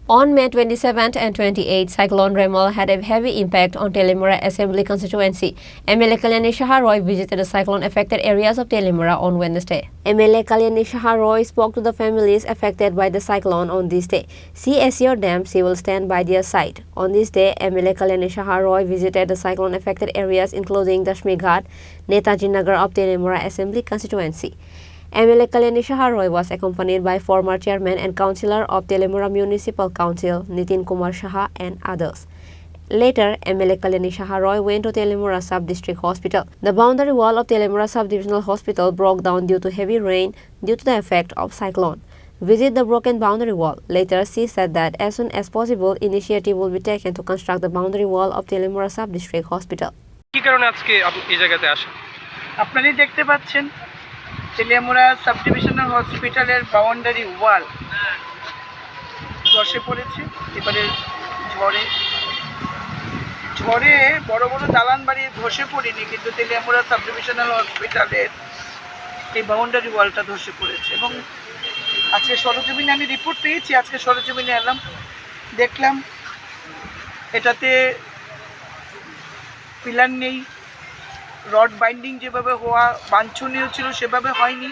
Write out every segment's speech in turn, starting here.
On May 27th and 28th, Cyclone Remal had a heavy impact on Telimura Assembly constituency. MLA Kalyani Shah Roy visited the cyclone-affected areas of Telimura on Wednesday. MLA Kalyani Shah Roy spoke to the families affected by the cyclone on this day. She assured them she will stand by their side. On this day, MLA Kalyani Shah Roy visited the cyclone-affected areas including Dashmi Ghat, Netaji Nagar of Telimura Assembly constituency. MLA Kalyani Shah Roy was accompanied by former chairman and councillor of Telimura Municipal Council, Nitin Kumar Shah, and others. Later, MLA Kalyani Shah Roy went to Telimura Sub-District Hospital. The boundary wall of Telimura Sub-Divisional Hospital broke down due to heavy rain due to the effect of cyclone. Visit the broken boundary wall. Later, she said that as soon as possible, initiative will be taken to construct the boundary wall of Telimura Sub-District Hospital. কি কারণে আজকে আপনি এই জায়গাতে আসেন? আপনারা দেখতে পাচ্ছেন তেলিয়ামুড়া সাব ডিভিশনাল হসপিটালের বাউন্ডারি ওয়াল ধসে পড়েছে। এবারে ঝড়ে বড় বড় দালান বাড়ি ধসে পড়েনি, কিন্তু তেলিয়ামুড়া সাব ডিভিশনাল হসপিটালের এই বাউন্ডারি ওয়ালটা ধসে পড়েছে। এবং আজকে সরজমিনে আমি রিপোর্ট পেয়েছি, আজকে সরজমিনে এলাম, দেখলাম এটাতে পিলার নেই, রড বাইন্ডিং যেভাবে হওয়া বাঞ্ছনীয় ছিল সেভাবে হয়নি,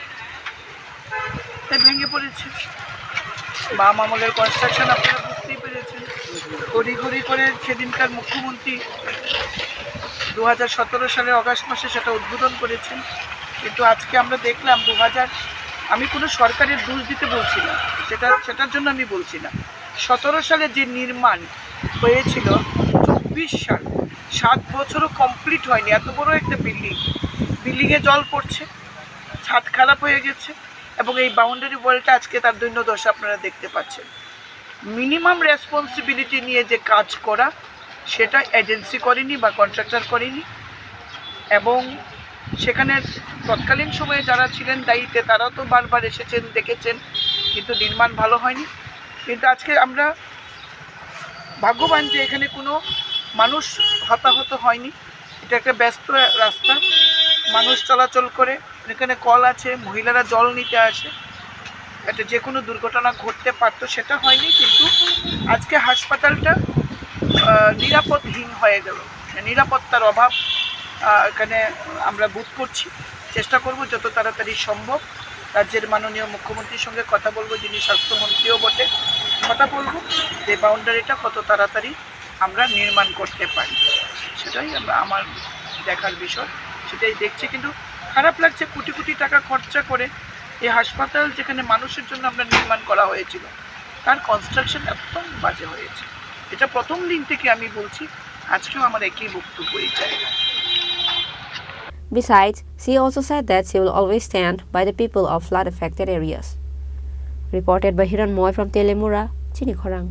তাই ভেঙে পড়েছে। বাম আমলের কনস্ট্রাকশন আপনারা বুঝতেই পেরেছেন। ঘড়ি করে সেদিনকার মুখ্যমন্ত্রী 2017 সালের অগাস্ট মাসে সেটা উদ্বোধন করেছেন, কিন্তু আজকে আমরা দেখলাম আমি কোনো সরকারের দোষ দিতে বলছি না, সেটার জন্য আমি বলছি না। 17 সালে যে নির্মাণ হয়েছিল, 24 সাল 7 বছরও কমপ্লিট হয়নি। এত বড় একটা বিল্ডিংয়ে জল পড়ছে, ছাদ খারাপ হয়ে গেছে, এবং এই বাউন্ডারি ওয়ালটা আজকে তার দৈন্যদশা আপনারা দেখতে পাচ্ছেন। মিনিমাম রেসপন্সিবিলিটি নিয়ে যে কাজ করা, সেটা এজেন্সি করেনি বা কন্ট্রাক্টর করেনি, এবং সেখানে তৎকালীন সময়ে যারা ছিলেন দায়িত্বে তারাও তো বারবার এসেছেন, দেখেছেন, কিন্তু নির্মাণ ভালো হয়নি। কিন্তু আজকে আমরা ভাগ্যবান যে এখানে কোনো মানুষ হতাহত হয়নি। এটা একটা ব্যস্ত রাস্তা, মানুষ চলাচল করে, এখানে কল আছে, মহিলারা জল নিতে আসে, এটা যে কোনো দুর্ঘটনা ঘটতে পারতো, সেটা হয়নি। কিন্তু আজকে হাসপাতালটা নিরাপদহীন হয়ে গেল, নিরাপত্তার অভাব এখানে আমরা বোধ করছি। চেষ্টা করব যত তাড়াতাড়ি সম্ভব রাজ্যের মাননীয় মুখ্যমন্ত্রীর সঙ্গে কথা বলবো, যিনি স্বাস্থ্যমন্ত্রীও বটে, কথা বলবো যে বাউন্ডারিটা কত তাড়াতাড়ি আমরা নির্মাণ করতে পারি। সেটাই আমার দেখার বিষয়, সেটাই দেখছি। কিন্তু খারাপ লাগছে, কোটি কোটি টাকা খরচা করে এই হাসপাতাল যেখানে মানুষের জন্য আমরা নির্মাণ করা হয়েছিল, তার কনস্ট্রাকশন একদম বাজে হয়েছে। এটা প্রথম দিন থেকে আমি বলছি, আজকেও আমার একই বক্তব্যই চাই। Besides, she also said that she will always stand by the people of flood-affected areas. Reported by Hiran Moy from Telimura, Chini Khorang.